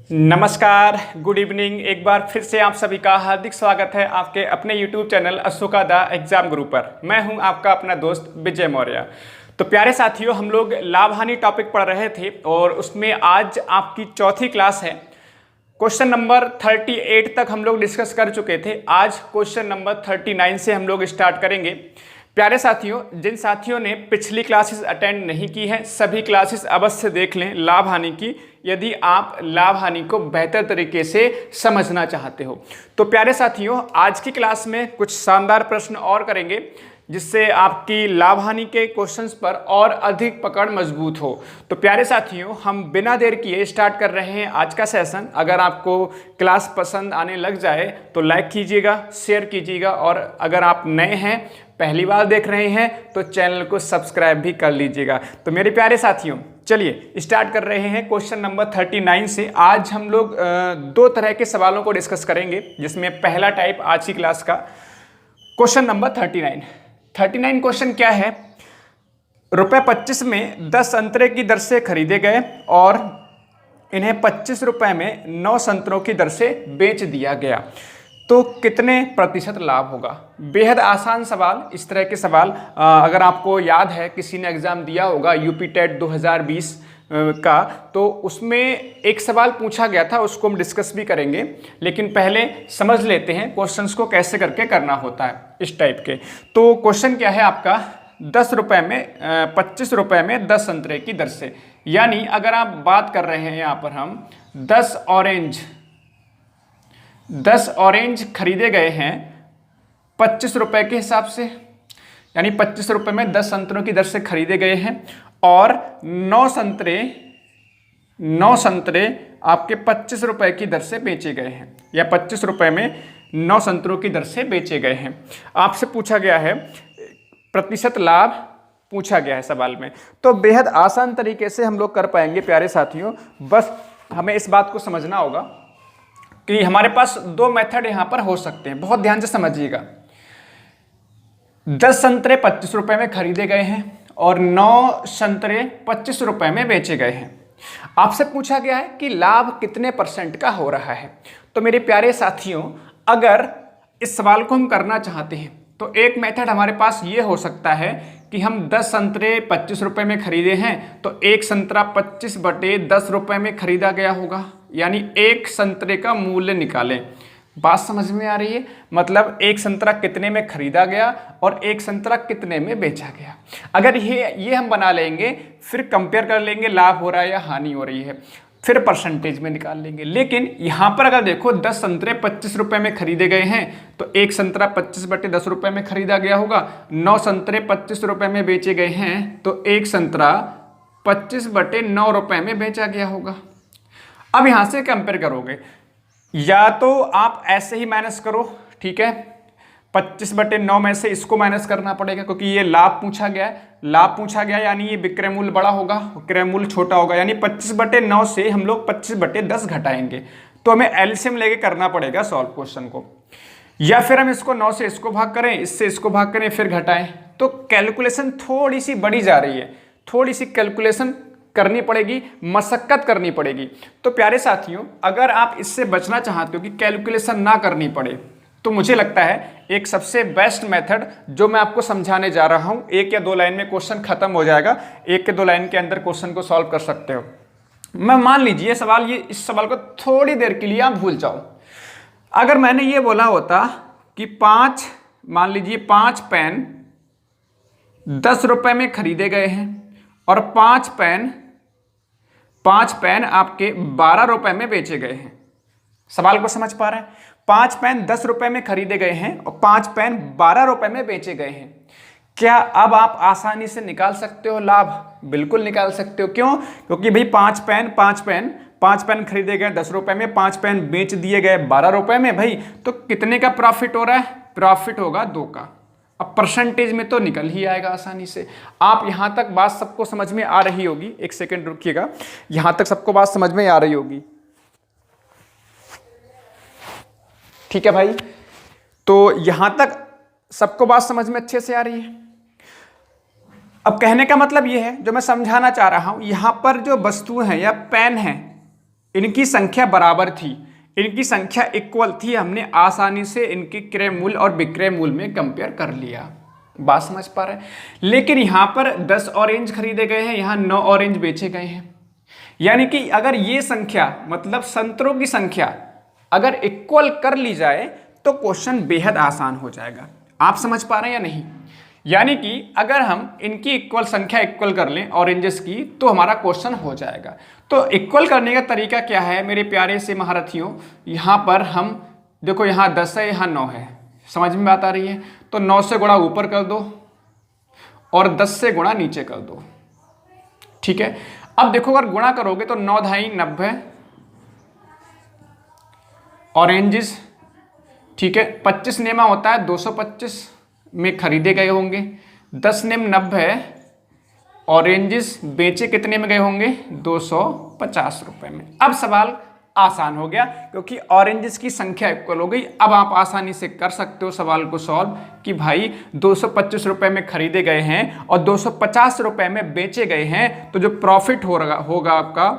नमस्कार, good evening. एक बार फिर से आप सभी का हार्दिक स्वागत है आपके अपने YouTube channel Ashoka the exam गुरु पर। मैं हूं आपका अपना दोस्त विजय मौर्य। तो प्यारे साथियों, हम लोग लाभ हानि टॉपिक पढ़ रहे थे और उसमें आज आपकी चौथी क्लास है। क्वेश्चन नंबर 38 तक हम लोग डिस्कस कर चुके थे। आज क्वेश्चन नंबर 39 से हम लोग स्टार्ट करेंगे। प्यारे साथियों, जिन साथियों ने पिछली क्लासेस अटेंड नहीं की है, सभी क्लासेस अवश्य देख लें लाभ हानि की, यदि आप लाभ हानि को बेहतर तरीके से समझना चाहते हो। तो प्यारे साथियों, आज की क्लास में कुछ शानदार प्रश्न और करेंगे जिससे आपकी लाभ हानि के क्वेश्चंस पर और अधिक पकड़ मजबूत हो। तो प्यारे साथियों, हम बिना देर किए स्टार्ट कर रहे हैं आज का सेशन। अगर आपको क्लास पसंद आने लग जाए तो लाइक कीजिएगा, शेयर कीजिएगा, और अगर आप नए हैं, पहली बार देख रहे हैं, तो चैनल को सब्सक्राइब भी कर लीजिएगा। तो मेरे प्यारे साथियों, चलिए स्टार्ट कर रहे हैं क्वेश्चन नंबर 39 से। आज हम लोग दो तरह के सवालों को डिस्कस करेंगे, जिसमें पहला टाइप आज की क्लास का क्वेश्चन नंबर 39 क्वेश्चन क्या है। रुपए 25 में 10 संतरे की दर से खरीदे गए और इन्हें 25 रुपए में 9 संतरों की दर से बेच दिया गया, तो कितने प्रतिशत लाभ होगा। बेहद आसान सवाल। इस तरह के सवाल अगर आपको याद है, किसी ने एग्जाम दिया होगा यूपी टेट 2020 का, तो उसमें एक सवाल पूछा गया था, उसको हम डिस्कस भी करेंगे। लेकिन पहले समझ लेते हैं क्वेश्चंस को कैसे करके करना होता है इस टाइप के। तो क्वेश्चन क्या है आपका, 10 रुपए में 25 रुपए में 10 संतरे की दर से, यानी अगर आप बात कर रहे हैं यहाँ पर हम 10 ऑरेंज खरीदे गए हैं 25 रुपए के हिसाब से, यानी 25 रुपए में 10 संतरों की दर से खरीदे गए हैं, और 9 संतरे आपके 25 रुपए की दर से बेचे गए हैं, या 25 रुपए में 9 संतरों की दर से बेचे गए हैं। आपसे पूछा गया है प्रतिशत लाभ, पूछा गया है सवाल में। तो बेहद आसान तरीके से हम लोग कर पाएंगे प्यारे साथियों। बस हमें इस बात को समझना होगा कि हमारे पास दो मेथड यहां पर हो सकते हैं। बहुत ध्यान से समझिएगा। 10 संतरे 25 रुपए में खरीदे गए हैं और 9 संतरे 25 रुपए में बेचे गए हैं। आपसे पूछा गया है कि लाभ कितने % का हो रहा है। तो मेरे प्यारे साथियों, अगर इस सवाल को हम करना चाहते हैं तो एक मेथड हमारे पास ये हो सकता है कि हम 10 संतरे 25 रुपए में खरीदे हैं, तो एक संतरा 25/10 रुपए में खरीदा गया होगा, यानी एक संतरे का मूल्य निकालें। बात समझ में आ रही है? मतलब एक संतरा कितने में खरीदा गया और एक संतरा कितने में बेचा गया। अगर ये हम बना लेंगे, फिर कंपेयर कर लेंगे लाभ हो रहा है या हानि हो रही है, फिर परसेंटेज में निकाल लेंगे। लेकिन यहां पर अगर देखो 10 संतरे 25 रुपए में खरीदे गए हैं, तो एक संतरा 25/10 रुपए में खरीदा गया होगा। 9 संतरे 25 रुपए में बेचे गए हैं, तो एक संतरा 25/9 रुपए में बेचा गया होगा। अब यहां से कंपेयर करोगे, या तो आप ऐसे ही माइनस करो, ठीक है, 25/9 में से इसको माइनस करना पड़ेगा, क्योंकि ये लाभ पूछा गया है। लाभ पूछा गया यानी ये विक्रय मूल्य बड़ा होगा, विक्रय मूल्य छोटा होगा, यानी 25/9 से हम लोग 25/10 घटाएंगे। तो हमें एलसीएम लेके करना पड़ेगा सॉल्व क्वेश्चन को, या फिर हम इसको 9 से इसको भाग करें, इससे इसको भाग करें, फिर घटाएं। तो कैलकुलेशन थोड़ी सी बड़ी जा रही है, थोड़ी सी कैलकुलेशन करनी पड़ेगी, मशक्कत करनी पड़ेगी। तो प्यारे साथियों, अगर आप इससे बचना चाहते हो कि कैलकुलेशन ना करनी पड़े, तो मुझे लगता है एक सबसे बेस्ट मेथड जो मैं आपको समझाने जा रहा हूं, 1 या 2 लाइन में क्वेश्चन खत्म हो जाएगा। 1 या 2 लाइन के अंदर क्वेश्चन को सॉल्व कर सकते हो। मैं मान लीजिए इस सवाल को थोड़ी देर के लिए आप भूल जाओ। अगर मैंने ये बोला होता कि 5 पेन 10 रुपए में खरीदे गए हैं और 5 पेन आपके 12 रुपए में बेचे गए हैं। सवाल को समझ पा रहे हैं? 5 पेन 10 रुपए में खरीदे गए हैं और 5 पेन 12 रुपए में बेचे गए हैं। क्या अब आप आसानी से निकाल सकते हो लाभ? बिल्कुल निकाल सकते हो। क्यों? क्योंकि भाई 5 पेन खरीदे गए 10 रुपए में, 5 पेन बेच दिए गए 12 रुपए में, भाई तो कितने का प्रॉफिट हो रहा है? प्रॉफिट होगा 2 का। अब परसेंटेज में तो निकल ही आएगा आसानी से। आप यहां तक बात सबको समझ में आ रही होगी। एक सेकंड रुकिएगा, यहां तक सबको बात समझ में आ रही होगी, ठीक है भाई? तो यहां तक सबको बात समझ में अच्छे से आ रही है। अब कहने का मतलब यह है, जो मैं समझाना चाह रहा हूं, यहां पर जो वस्तु है या पेन है, इनकी संख्या बराबर थी, इनकी संख्या इक्वल थी, हमने आसानी से इनके क्रय मूल्य और विक्रय मूल्य में कंपेयर कर लिया। बात समझ पा रहे हैं? लेकिन यहां पर 10 ऑरेंज खरीदे गए हैं, यहां 9 ऑरेंज बेचे गए हैं। यानी कि अगर ये संख्या मतलब संतरों की संख्या अगर इक्वल कर ली जाए तो क्वेश्चन बेहद आसान हो जाएगा। आप समझ पा रहे हैं या नहीं? यानी कि अगर हम इनकी इक्वल संख्या इक्वल कर लें ऑरेंजेस की तो हमारा क्वेश्चन हो जाएगा। तो इक्वल करने का तरीका क्या है मेरे प्यारे से महारथियों? यहाँ पर हम देखो, यहाँ 10 है, यहाँ 9 है, समझ में बात आ रही है? तो 9 से गुणा ऊपर कर दो और 10 से गुणा नीचे कर दो, ठीक है। अब देखो अगर गुणा करोगे तो 9 ढाई 90 ऑरेंजेस, ठीक है। 25 नेमा होता है 225 में खरीदे गए होंगे, 10 नेम 90 ऑरेंजेस बेचे कितने में गए होंगे? 250 रुपए में। अब सवाल आसान हो गया क्योंकि ऑरेंजेस की संख्या इक्वल हो गई। अब आप आसानी से कर सकते हो सवाल को सॉल्व कि भाई 225 रुपए में खरीदे गए हैं और 250 रुपए में बेचे गए हैं, तो जो प्रॉफिट होगा आपका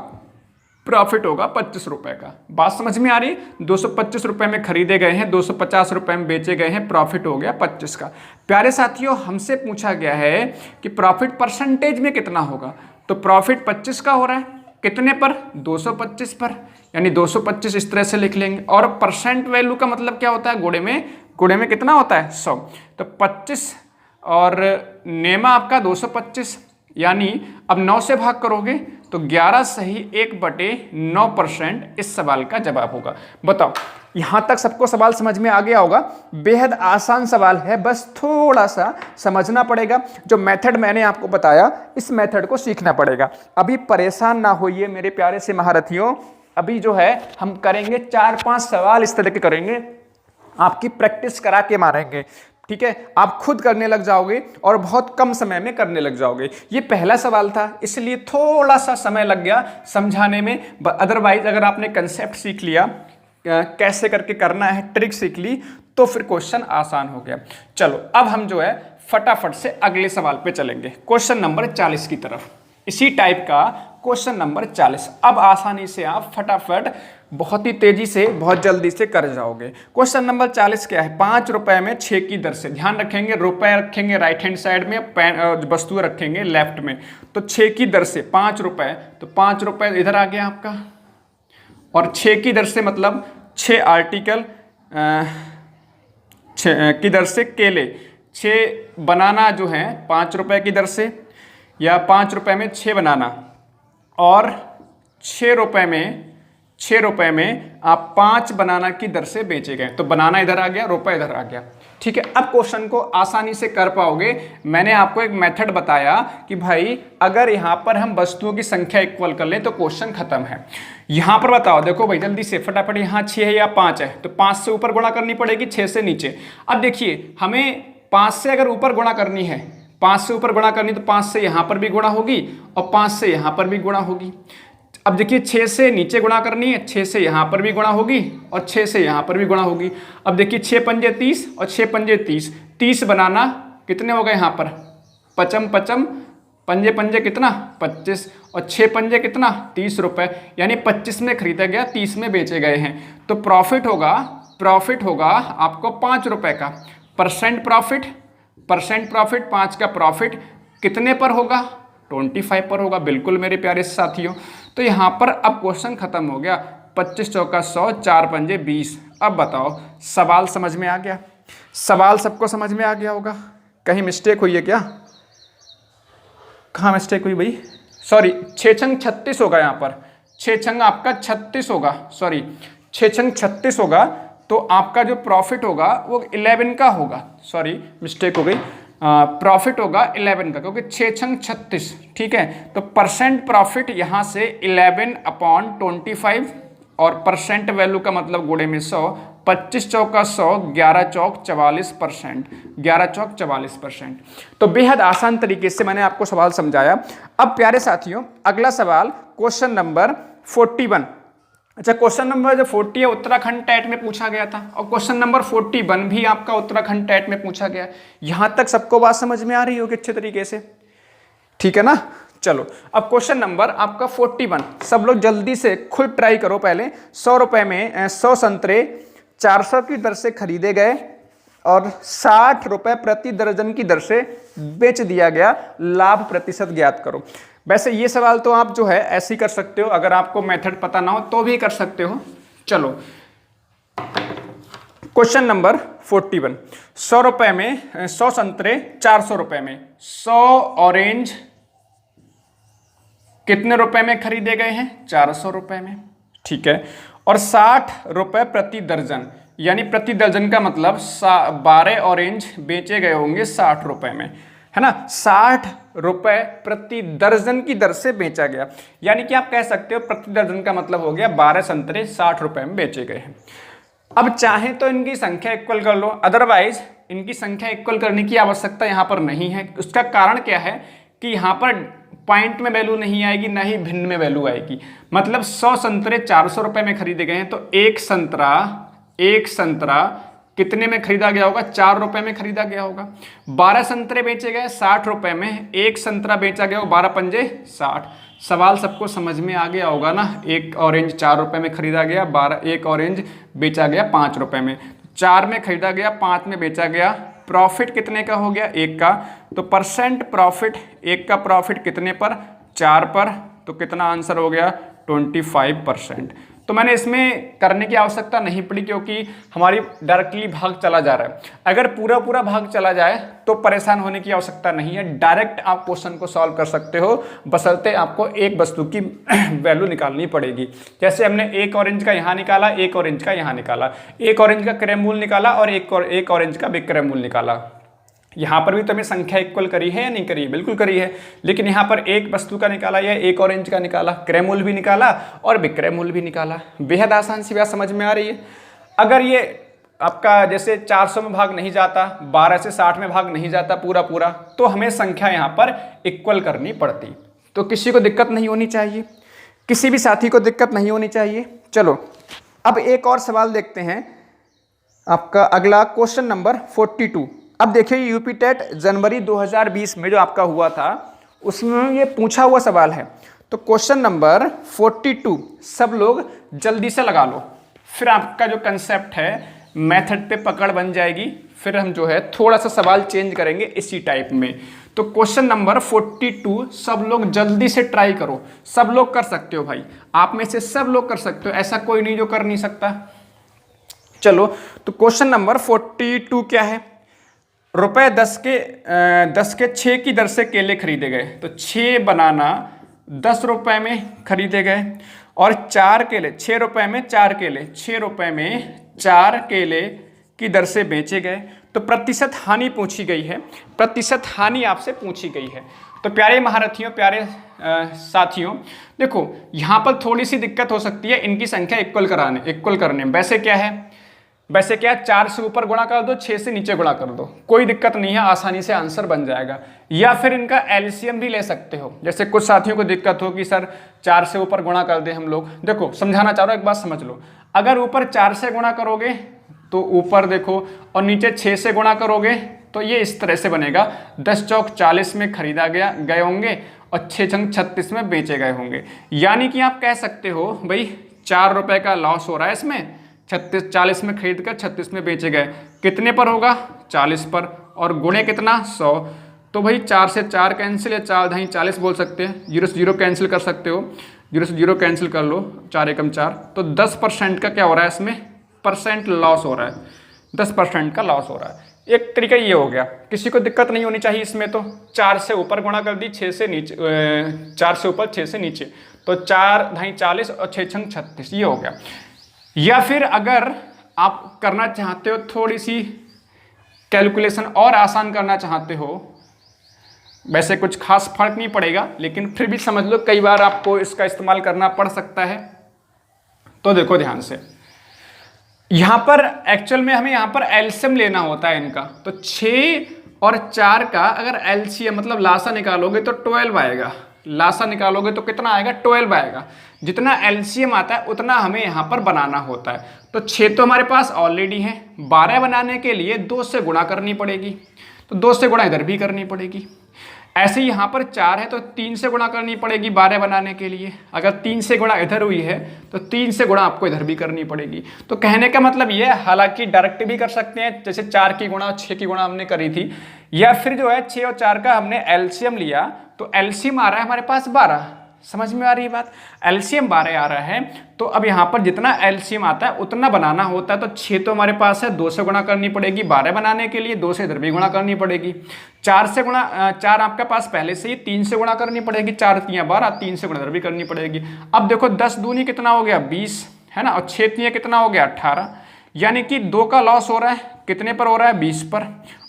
प्रॉफिट होगा 25 रुपए का। बात समझ में आ रही? 225 रुपए में खरीदे गए हैं, 250 रुपए में बेचे गए हैं, प्रॉफिट हो गया 25 का। प्यारे साथियों, हमसे पूछा गया है कि प्रॉफिट परसेंटेज में कितना होगा, तो प्रॉफिट 25 का हो रहा है, कितने पर? 225 पर, यानी 225 इस तरह से लिख लेंगे। और परसेंट वैल्यू का मतलब क्या होता है? गुणे में कितना होता है? 100। तो 25 और नेमा आपका 225, यानी अब 9 से भाग करोगे तो 11 सही 1/9% इस सवाल का जवाब होगा। बताओ, यहां तक सबको सवाल समझ में आ गया होगा? बेहद आसान सवाल है, बस थोड़ा सा समझना पड़ेगा। जो मेथड मैंने आपको बताया इस मेथड को सीखना पड़ेगा। अभी परेशान ना होइए मेरे प्यारे से महारथियों, अभी जो है हम करेंगे 4-5 सवाल इस तरह के करेंगे, आपकी प्रैक्टिस करा के मारेंगे, ठीक है। आप खुद करने लग जाओगे और बहुत कम समय में करने लग जाओगे। ये पहला सवाल था इसलिए थोड़ा सा समय लग गया समझाने में, अदरवाइज अगर आपने कंसेप्ट सीख लिया, कैसे करके करना है, ट्रिक सीख ली, तो फिर क्वेश्चन आसान हो गया। चलो अब हम जो है फटाफट से अगले सवाल पे चलेंगे, क्वेश्चन नंबर 40 की तरफ। इसी टाइप का क्वेश्चन नंबर 40। अब आसानी से आप फटाफट बहुत ही तेजी से बहुत जल्दी से कर जाओगे। क्वेश्चन नंबर 40 क्या है? 5 रुपए में 6 की दर से, ध्यान रखेंगे रुपए रखेंगे राइट हैंड साइड में, वस्तु रखेंगे लेफ्ट में, तो 6 की दर से 5 रुपए, तो 5 रुपए इधर आ गया आपका, और 6 की दर से मतलब 6 आर्टिकल की दर से केले, 6 बनाना जो है 5 रुपए की दर से, या 5 रुपए में 6 बनाना, और 6 रुपए में आप 5 बनाना की दर से बेचे गए। तो बनाना इधर आ गया, रुपए इधर आ गया, ठीक है। अब क्वेश्चन को आसानी से कर पाओगे। मैंने आपको एक मेथड बताया कि भाई अगर यहां पर हम वस्तुओं की संख्या इक्वल कर लें तो क्वेश्चन खत्म है। यहां पर बताओ, देखो भाई जल्दी से फटाफट, यहां 6 है या 5 है, तो 5 से ऊपर गुणा करनी पड़ेगी 6 से नीचे। अब देखिए हमें 5 से अगर ऊपर गुणा करनी है, 5 से ऊपर गुणा करनी, तो 5 से यहां पर भी गुणा होगी और 5 से यहां पर भी गुणा होगी। अब देखिए 6 से नीचे गुणा करनी है, 6 से यहां पर भी गुणा होगी और 6 से यहां पर भी गुणा होगी। अब देखिए 6 पंजे 30 और 6 पंजे 30, 30 बनाना कितने हो गए यहाँ पर? पचम पचम, पंजे पंजे कितना? 25, और 6 पंजे कितना? 30 रुपए, यानी 25 में खरीदा गया, 30 में बेचे गए हैं। तो प्रॉफिट होगा आपको 5 रुपए का। परसेंट प्रॉफिट 5 का प्रॉफिट कितने पर होगा? 25 पर होगा, बिल्कुल मेरे प्यारे साथियों। तो यहाँ पर अब क्वेश्चन खत्म हो गया। 25 चौका 100, 4 पंजे 20। अब बताओ सवाल समझ में आ गया? सवाल सबको समझ में आ गया होगा? कहीं मिस्टेक हुई है क्या? कहाँ मिस्टेक हुई भाई? सॉरी, 6 छंग 36 होगा, यहाँ पर 6 छंग आपका 36 होगा, सॉरी 6 छंग 36 होगा, तो आपका जो प्रॉफिट होगा वो 11 का होगा, सॉरी मिस्टेक हो गई, प्रॉफिट होगा 11 का, क्योंकि 6 छंग 36, ठीक है। तो परसेंट प्रॉफिट यहाँ से 11/25, और परसेंट वैल्यू का मतलब गुणे में 100, 25 चौका 100, 11 चौक 44%, 11 चौक 44%। तो बेहद आसान तरीके से मैंने आपको सवाल समझाया। अब प्यारे साथियों अगला सवाल क्वेश्चन नंबर 41। अच्छा, क्वेश्चन नंबर जो 40 है उत्तराखंड टेट में पूछा गया था, और क्वेश्चन नंबर 41 भी आपका उत्तराखंड टेट में पूछा गया। यहां तक सबको बात समझ में आ रही होगी अच्छे तरीके से, ठीक है ना? चलो अब क्वेश्चन नंबर आपका 41, सब लोग जल्दी से खुद ट्राई करो। पहले 100 रुपए में 100 संतरे 400 की दर से खरीदे गए और 60 रुपए प्रति दर्जन की दर से बेच दिया गया, लाभ प्रतिशत ज्ञात करो। वैसे ये सवाल तो आप जो है ऐसे ही कर सकते हो, अगर आपको मेथड पता ना हो तो भी कर सकते हो। चलो क्वेश्चन नंबर 41, 100 रुपए में 100 संतरे 400 रुपए में, 100 ऑरेंज कितने रुपए में खरीदे गए हैं? 400 रुपए में, ठीक है। और 60 रुपए प्रति दर्जन, यानी प्रति दर्जन का मतलब 12 ऑरेंज बेचे गए होंगे 60 रुपए में, है ना। 60 रुपए प्रति दर्जन की दर से बेचा गया, यानी कि आप कह सकते हो प्रति दर्जन का मतलब हो गया 12 संतरे 60 रुपए में बेचे गए हैं। अब चाहे तो इनकी संख्या इक्वल कर लो, अदरवाइज इनकी संख्या इक्वल करने की आवश्यकता यहाँ पर नहीं है। उसका कारण क्या है कि यहाँ पर पॉइंट में वैल्यू नहीं आएगी, ना ही भिन्न में वैल्यू आएगी। मतलब 100 संतरे 400 रुपए में खरीदे गए हैं तो एक संतरा कितने में खरीदा गया होगा? 4 रुपए में खरीदा गया होगा। 12 संतरे बेचे गए 60 रुपए में, एक संतरा बेचा गया 12 पंजे 60। सवाल सबको समझ में आ गया होगा ना। एक ऑरेंज 4 रुपए में खरीदा गया, एक ऑरेंज बेचा गया 5 रुपए में, 4 में खरीदा गया 5 में बेचा गया, प्रॉफिट कितने का हो गया? 1 का। तो परसेंट प्रॉफिट, 1 का प्रॉफिट कितने पर? 4 पर। तो कितना आंसर हो गया? 25%। तो मैंने इसमें करने की आवश्यकता नहीं पड़ी क्योंकि हमारी डायरेक्टली भाग चला जा रहा है। अगर पूरा पूरा भाग चला जाए तो परेशान होने की आवश्यकता नहीं है, डायरेक्ट आप क्वेश्चन को सॉल्व कर सकते हो, बशर्ते आपको एक वस्तु की वैल्यू निकालनी पड़ेगी। जैसे हमने एक ऑरेंज का यहाँ निकाला, एक ऑरेंज का यहाँ निकाला, एक ऑरेंज का क्रय मूल्य निकाला और एक ऑरेंज का विक्रय मूल्य निकाला। यहाँ पर भी तो हमें संख्या इक्वल करी है या नहीं करी है? बिल्कुल करी है। लेकिन यहाँ पर एक वस्तु का निकाला या एक ऑरेंज का निकाला, क्रय मूल्य भी निकाला और विक्रय मूल्य भी निकाला। बेहद आसान सी बात समझ में आ रही है। अगर ये आपका जैसे 400 में भाग नहीं जाता, 12 से 60 में भाग नहीं जाता पूरा पूरा, तो हमें संख्या यहाँ पर इक्वल करनी पड़ती। तो किसी को दिक्कत नहीं होनी चाहिए, किसी भी साथी को दिक्कत नहीं होनी चाहिए। चलो अब एक और सवाल देखते हैं, आपका अगला क्वेश्चन नंबर 42। अब देखिए यूपी टेट जनवरी 2020 में जो आपका हुआ था उसमें ये पूछा हुआ सवाल है। तो क्वेश्चन नंबर 42 सब लोग जल्दी से लगा लो, फिर आपका जो कंसेप्ट है मेथड पे पकड़ बन जाएगी। फिर हम जो है थोड़ा सा सवाल चेंज करेंगे इसी टाइप में। तो क्वेश्चन नंबर 42 सब लोग जल्दी से ट्राई करो। सब लोग कर सकते हो भाई, आप में से सब लोग कर सकते हो, ऐसा कोई नहीं जो कर नहीं सकता। चलो तो क्वेश्चन नंबर 42 क्या है? रुपए 10 के 6 की दर से केले खरीदे गए। तो 6 बनाना 10 रुपए में खरीदे गए और 4 केले 6 रुपए में 4 केले 6 रुपए में 4 केले की दर से बेचे गए। तो प्रतिशत हानि पूछी गई है, प्रतिशत हानि आपसे पूछी गई है। तो प्यारे महारथियों, प्यारे साथियों, देखो यहाँ पर थोड़ी सी दिक्कत हो सकती है इनकी संख्या इक्वल करने में। वैसे क्या है, 4 से ऊपर गुणा कर दो, 6 से नीचे गुणा कर दो, कोई दिक्कत नहीं है, आसानी से आंसर बन जाएगा। या फिर इनका एलसीएम भी ले सकते हो। जैसे कुछ साथियों को दिक्कत हो कि सर 4 से ऊपर गुणा कर दे हम लोग। देखो समझाना चाह रहा हूँ, एक बात समझ लो। अगर ऊपर 4 से गुणा करोगे तो ऊपर देखो, और नीचे 6 से गुणा करोगे तो ये इस तरह से बनेगा। 10 चौक 40 में खरीदा गए होंगे और 6 छंग 36 में बेचे गए होंगे। यानी कि आप कह सकते हो भाई 4 रुपए का लॉस हो रहा है इसमें, 40 में खरीद कर 36 में बेचे गए। कितने पर होगा? 40 पर। और गुणे कितना? 100। तो भाई 4 से 4 कैंसिल, या 4 ढाई 40 बोल सकते हैं। 0 से 0 कैंसिल कर सकते हो, 0 से 0 कैंसिल कर लो, 4 एकम 4। तो 10% का क्या हो रहा है इसमें? परसेंट लॉस हो रहा है, 10% का लॉस हो रहा है। एक तरीका ये हो गया, किसी को दिक्कत नहीं होनी चाहिए इसमें। तो 4 से ऊपर गुणा कर दी, 6 से नीचे, 4 से ऊपर 6 से नीचे, तो 4 ढाई 40 और 6 छंग 36, ये हो गया। या फिर अगर आप करना चाहते हो थोड़ी सी कैलकुलेशन और आसान करना चाहते हो, वैसे कुछ खास फर्क नहीं पड़ेगा, लेकिन फिर भी समझ लो कई बार आपको इसका इस्तेमाल करना पड़ सकता है। तो देखो ध्यान से, यहाँ पर एक्चुअल में हमें यहाँ पर एलसीएम लेना होता है इनका। तो 6 और 4 का अगर एलसीएम मतलब लासा निकालोगे तो 12 आएगा। लासा निकालोगे तो कितना आएगा? 12 आएगा। जितना एलसीएम आता है उतना हमें यहाँ पर बनाना होता है। तो 6 तो हमारे पास ऑलरेडी है, 12 बनाने के लिए 2 से गुणा करनी पड़ेगी, तो 2 से गुणा इधर भी करनी पड़ेगी। ऐसे ही यहाँ पर 4 है तो 3 से गुणा करनी पड़ेगी 12 बनाने के लिए। अगर 3 से गुणा इधर हुई है तो 3 से गुणा आपको इधर भी करनी पड़ेगी। तो कहने का मतलब ये है, हालांकि डायरेक्ट भी कर सकते हैं, जैसे 4 की गुणा और 6 की गुणा हमने करी थी, या फिर जो है 6 और 4 का हमने एलसीएम लिया, तो एलसीएम आ रहा है हमारे पास 12। समझ में आ रही है बात? एलसीएम 12 आ रहा है, तो अब यहाँ पर जितना एलसीएम आता है उतना बनाना होता है। तो 6 तो हमारे पास है, 2 से गुणा करनी पड़ेगी 12 बनाने के लिए, 2 से इधर भी गुणा करनी पड़ेगी। 4 से गुणा 4 आपके पास पहले से ही, 3 से गुणा करनी पड़ेगी, 4 तियां 12, 3 से गुणा इधर भी करनी पड़ेगी। अब देखो 10 दूनी कितना हो गया 20 है ना, और 6 तियां कितना हो गया 18, यानी कि 2 का लॉस हो रहा है, कितने पर हो रहा है 20 पर,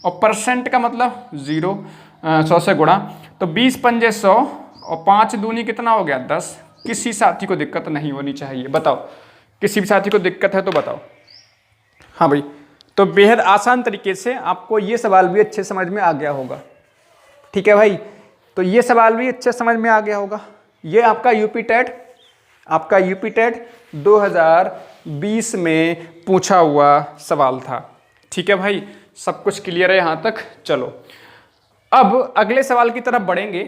और परसेंट का मतलब 0, 100 से गुणा, तो 20 पंजे 100 और 5 दूनी कितना हो गया 10। किसी साथी को दिक्कत नहीं होनी चाहिए, बताओ किसी भी साथी को दिक्कत है तो बताओ। हाँ भाई, तो बेहद आसान तरीके से आपको ये सवाल भी अच्छे समझ में आ गया होगा। ठीक है भाई, तो ये सवाल भी अच्छे समझ में आ गया होगा। ये आपका यूपी टेट 2020 में पूछा हुआ सवाल था। ठीक है भाई, सब कुछ क्लियर है यहाँ तक? चलो अब अगले सवाल की तरफ बढ़ेंगे।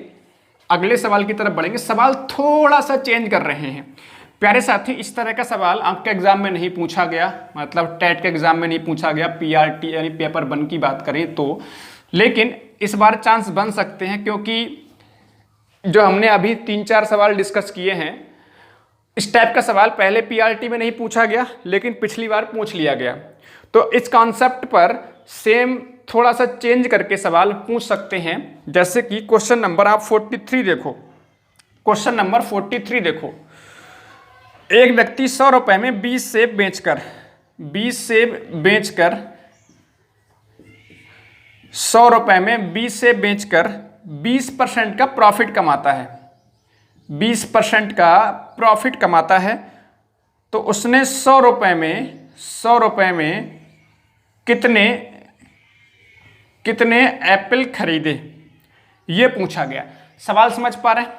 सवाल थोड़ा सा चेंज कर रहे हैं प्यारे साथी। इस तरह का सवाल आपके एग्जाम में नहीं पूछा गया, मतलब टेट के एग्जाम में नहीं पूछा गया, पीआरटी यानी पेपर 1 की बात करें तो, लेकिन इस बार चांस बन सकते हैं, क्योंकि जो हमने अभी 3-4 सवाल डिस्कस किए हैं, इस टाइप का सवाल पहले पीआरटी में नहीं पूछा गया, लेकिन पिछली बार पूछ लिया गया। तो इस कॉन्सेप्ट पर सेम थोड़ा सा चेंज करके सवाल पूछ सकते हैं। जैसे कि क्वेश्चन नंबर आप 43 देखो, क्वेश्चन नंबर 43 देखो। एक व्यक्ति 100 रुपए में 20 सेब बेचकर 100 रुपए में 20 सेब बेचकर 20% का प्रॉफिट कमाता है, 20% का प्रॉफिट कमाता है। तो उसने 100 रुपए में कितने एप्पल खरीदे, ये पूछा गया। सवाल समझ पा रहे हैं?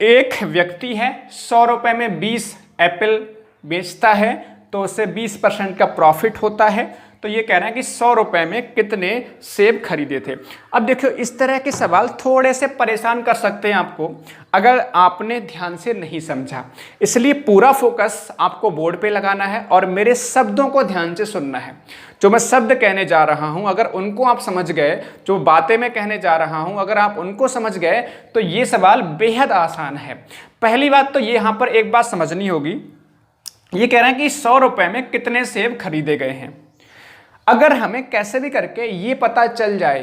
एक व्यक्ति है 100 रुपए में 20 एप्पल बेचता है, तो उससे 20% का प्रॉफिट होता है। तो ये कह रहे हैं कि 100 रुपए में कितने सेब खरीदे थे। अब देखो, इस तरह के सवाल थोड़े से परेशान कर सकते हैं आपको, अगर आपने ध्यान से नहीं समझा। इसलिए पूरा फोकस आपको बोर्ड पे लगाना है और मेरे शब्दों को ध्यान से सुनना है। जो मैं शब्द कहने जा रहा हूं, अगर उनको आप समझ गए, जो बातें मैं कहने जा रहा हूं अगर आप उनको समझ गए, तो ये सवाल बेहद आसान है। पहली बात तो ये यहाँ पर एक बात समझनी होगी, ये कह रहे हैं कि 100 रुपए में कितने सेब खरीदे गए हैं। अगर हमें कैसे भी करके ये पता चल जाए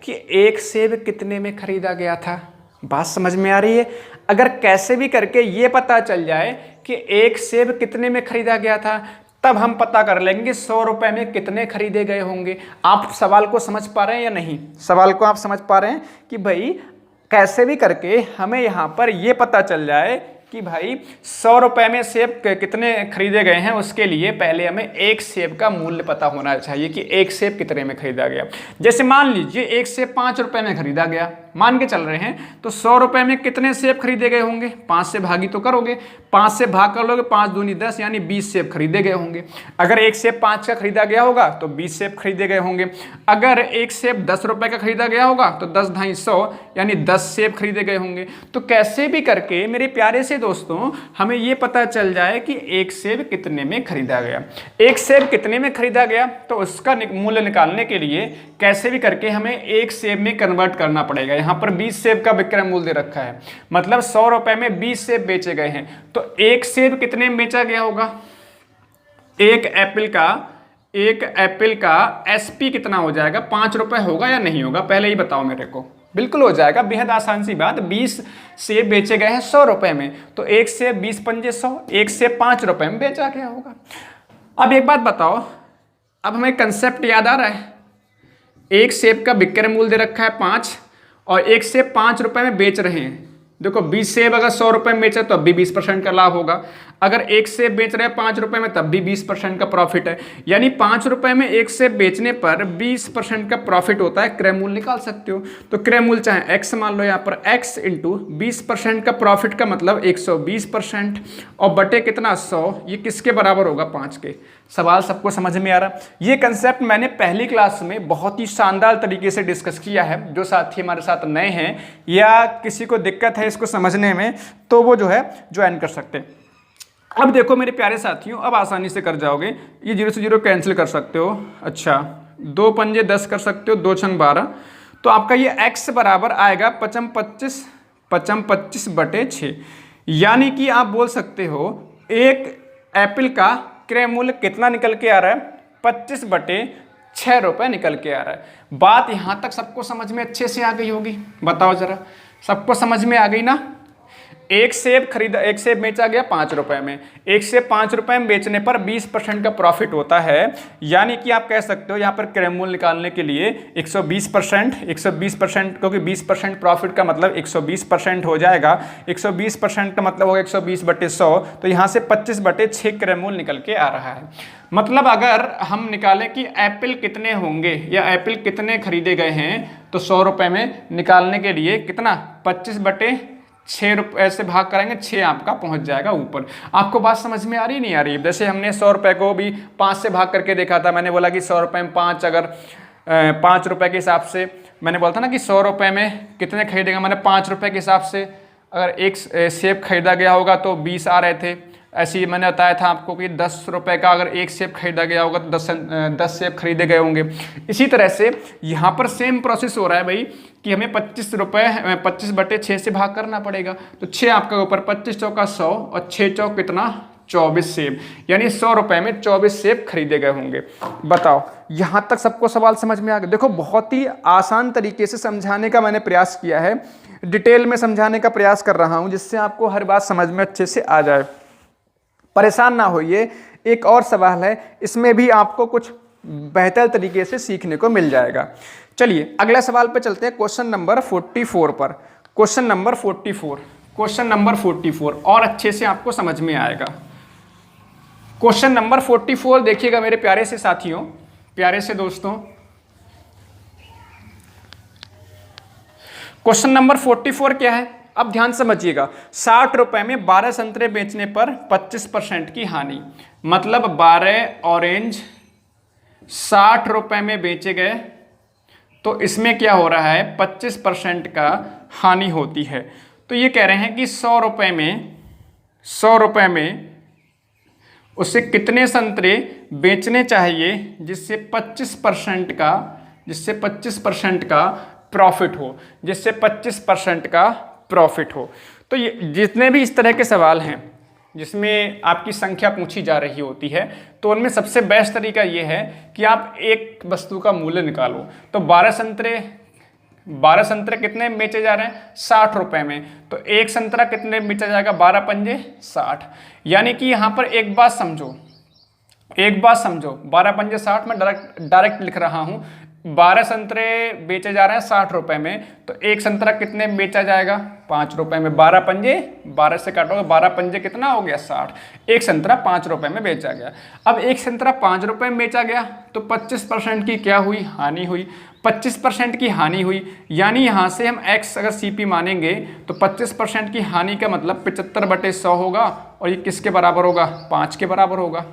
कि एक सेब कितने में खरीदा गया था, बात समझ में आ रही है? अगर कैसे भी करके ये पता चल जाए कि एक सेब कितने में खरीदा गया था, तब हम पता कर लेंगे 100 रुपए में कितने खरीदे गए होंगे। आप सवाल को समझ पा रहे हैं या नहीं? सवाल को आप समझ पा रहे हैं कि भाई कैसे भी करके हमें यहाँ पर ये पता चल जाए कि भाई 100 रुपए में सेब कितने खरीदे गए हैं, उसके लिए पहले हमें एक सेब का मूल्य पता होना चाहिए कि एक सेब कितने में खरीदा गया। जैसे मान लीजिए एक सेब 5 रुपए में खरीदा गया, मान के चल रहे हैं, तो 100 रुपए में कितने सेब खरीदे गए होंगे? 5 से भागी तो करोगे, 5 से भाग कर लोगे, 5 दूनी 10 यानी 20 सेब खरीदे गए होंगे। अगर एक सेब 5 का खरीदा गया होगा तो 20 सेब खरीदे गए होंगे। अगर एक सेब 10 रुपए का खरीदा गया होगा तो 10 ढाई 100 यानी 10 सेब खरीदे गए होंगे। तो कैसे भी करके मेरे प्यारे से दोस्तों हमें ये पता चल जाए कि एक सेब कितने में खरीदा गया। एक सेब कितने में खरीदा गया, तो उसका मूल्य निकालने के लिए कैसे भी करके हमें एक सेब में कन्वर्ट करना पड़ेगा। यहाँ पर 20 सेब का विक्रय मूल्य दे रखा है, मतलब 100 रुपए में 20 सेब बेचे गए हैं, तो एक सेब कितने में बेचा गया होगा? एक एप्पल का एसपी कितना हो जाएगा? 5 रुपए होगा या नहीं होगा? पहले ही बताओ मेरे को। बिल्कुल हो जाएगा, बेहद आसान सी बात। 20 सेब बेचे गए हैं 100 रुपए में, तो एक सेब 20 पंजे 100, एक सेब 5 रुपए में बेचा गया होगा। अब एक बात बताओ, अब हमें कंसेप्ट याद आ रहा है? एक सेब का विक्रय मूल्य दे रखा है 5 और एक सेब 5 रुपए में बेच रहे हैं। देखो 20 सेब अगर 100 रुपए में बेचे तो अब भी 20% का लाभ होगा। अगर एक सेब बेच रहे हैं 5 रुपए में तब भी 20% का प्रॉफिट है, यानी 5 रुपए में एक सेब बेचने पर 20% का प्रॉफिट होता है। क्रय मूल्य निकाल सकते हो, तो क्रय मूल्य चाहे x मान लो, यहाँ पर x इंटू 20% का प्रॉफिट का मतलब 120% और बटे कितना 100, ये किसके बराबर होगा 5 के। सवाल सबको समझ में आ रहा? ये कंसेप्ट मैंने पहली क्लास में बहुत ही शानदार तरीके से डिस्कस किया है। जो साथी हमारे साथ नए हैं या किसी को दिक्कत है इसको समझने में, तो वो जो है ज्वाइन कर सकते हैं। अब देखो मेरे प्यारे साथियों, अब आसानी से कर जाओगे, ये 0 से 0 कैंसिल कर सकते हो। अच्छा, 2 पंजे 10 कर सकते हो, 2 छंग 12, तो आपका ये x बराबर आएगा 55 25 बटे 6। यानी कि आप बोल सकते हो एक एप्पल का क्रय मूल्य कितना निकल के आ रहा है, 25 बटे 6 रुपये निकल के आ रहा है। बात यहाँ तक सबको समझ में अच्छे से आ गई होगी, बताओ जरा, सबको समझ में आ गई ना? एक सेब बेचा गया 5 रुपए में, एक सेब 5 रुपए में बेचने पर 20% का प्रॉफिट होता है। यानी कि आप कह सकते हो यहाँ पर क्रय मूल्य निकालने के लिए 120%, क्योंकि 20% प्रॉफिट का मतलब 120% हो जाएगा। 120% का मतलब होगा 120 बटे 100, तो यहाँ से 25 बटे 6 क्रय मूल्य निकल के आ रहा है। मतलब अगर हम निकालें कि एप्पल कितने होंगे या एप्पल कितने खरीदे गए हैं, तो 100 रुपये में निकालने के लिए कितना 25 बटे 6 रुपये से भाग करेंगे, 6 आपका पहुंच जाएगा ऊपर। आपको बात समझ में आ रही नहीं आ रही? जैसे हमने 100 रुपये को भी 5 से भाग करके देखा था। मैंने बोला कि 100 रुपये में 5, अगर 5 रुपये के हिसाब से मैंने बोला था ना कि 100 रुपये में कितने खरीदेगा, मैंने 5 रुपये के हिसाब से अगर एक सेब खरीदा गया होगा तो 20 आ रहे थे। ऐसे ही मैंने बताया था आपको कि 10 रुपये का अगर एक सेब खरीदा गया होगा तो 10 सेब खरीदे गए होंगे। इसी तरह से यहाँ पर सेम प्रोसेस हो रहा है भाई कि हमें 25 बटे 6 से भाग करना पड़ेगा। तो 6 आपका ऊपर 25 चौका 100 और 6 चौक कितना 24 सेब, यानी 100 रुपये में 24 सेब खरीदे गए होंगे। बताओ यहाँ तक सबको सवाल समझ में आ गया? देखो बहुत ही आसान तरीके से समझाने का मैंने प्रयास किया है, डिटेल में समझाने का प्रयास कर रहा हूँ जिससे आपको हर बात समझ में अच्छे से आ जाए। परेशान ना होइए, एक और सवाल है, इसमें भी आपको कुछ बेहतर तरीके से सीखने को मिल जाएगा। चलिए अगला सवाल पे चलते हैं, क्वेश्चन नंबर 44 पर। क्वेश्चन नंबर 44 और अच्छे से आपको समझ में आएगा। क्वेश्चन नंबर 44 देखिएगा मेरे प्यारे से साथियों, प्यारे से दोस्तों। क्वेश्चन नंबर 44 क्या है, अब ध्यान समझिएगा। 60 रुपए में 12 संतरे बेचने पर 25% की हानि, मतलब 12 ऑरेंज 60 रुपए में बेचे गए, तो इसमें क्या हो रहा है 25% का हानि होती है। तो ये कह रहे हैं कि 100 रुपए में उसे कितने संतरे बेचने चाहिए जिससे 25% का प्रॉफिट हो, प्रॉफिट हो। तो ये जितने भी इस तरह के सवाल हैं जिसमें आपकी संख्या पूछी जा रही होती है, तो उनमें सबसे बेस्ट तरीका ये है कि आप एक वस्तु का मूल्य निकालो। तो 12 संतरे कितने में बेचे जा रहे हैं 60 रुपए में, तो एक संतरा कितने में बेचा जाएगा 12 पंजे 60। यानी कि यहाँ पर एक बात समझो, 12 पंजे 60 में डायरेक्ट लिख रहा हूँ। 12 संतरे बेचे जा रहे हैं 60 रुपए में, तो एक संतरा कितने में बेचा जाएगा 5 रुपए में। 12 पंजे 12 से काटोगे, 12 पंजे कितना हो गया 60, एक संतरा 5 रुपए में बेचा गया। अब एक संतरा 5 रुपए में बेचा गया तो 25% की क्या हुई, हानि हुई। 25% की हानि हुई, यानी यहाँ से हम x अगर CP मानेंगे तो 25% की हानि का मतलब 75 बटे 100 होगा, और ये किसके बराबर होगा 5 के बराबर होगा।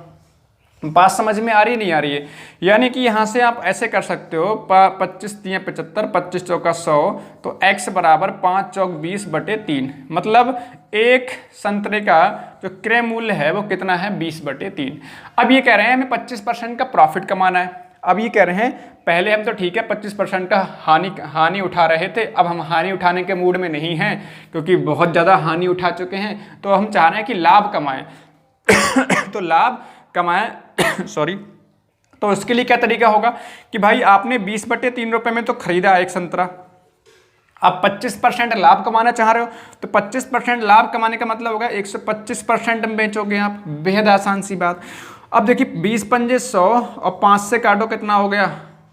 बात समझ में आ रही नहीं आ रही है? यानी कि यहाँ से आप ऐसे कर सकते हो, 25 × 75, 25 चौका 100, तो x बराबर 5 चौक 20 बटे 3, मतलब एक संतरे का जो क्रय मूल्य है वो कितना है 20 बटे 3। अब ये कह रहे हैं हमें 25% का प्रॉफिट कमाना है। अब ये कह रहे हैं पहले हम तो ठीक है 25% का हानि उठा रहे थे, अब हम हानि उठाने के मूड में नहीं हैं क्योंकि बहुत ज़्यादा हानि उठा चुके हैं, तो हम चाह रहे हैं कि लाभ कमाएं। तो लाभ कमाएं सॉरी, तो उसके लिए क्या तरीका होगा कि भाई आपने 20 बटे 3 रुपये में तो खरीदा एक संतरा, आप 25% लाभ कमाना चाह रहे हो, तो 25% लाभ कमाने का मतलब होगा 125% में बेचोगे आप। बेहद आसान सी बात। अब देखिए 20 पंजे 100 और 5 से काटो कितना हो गया,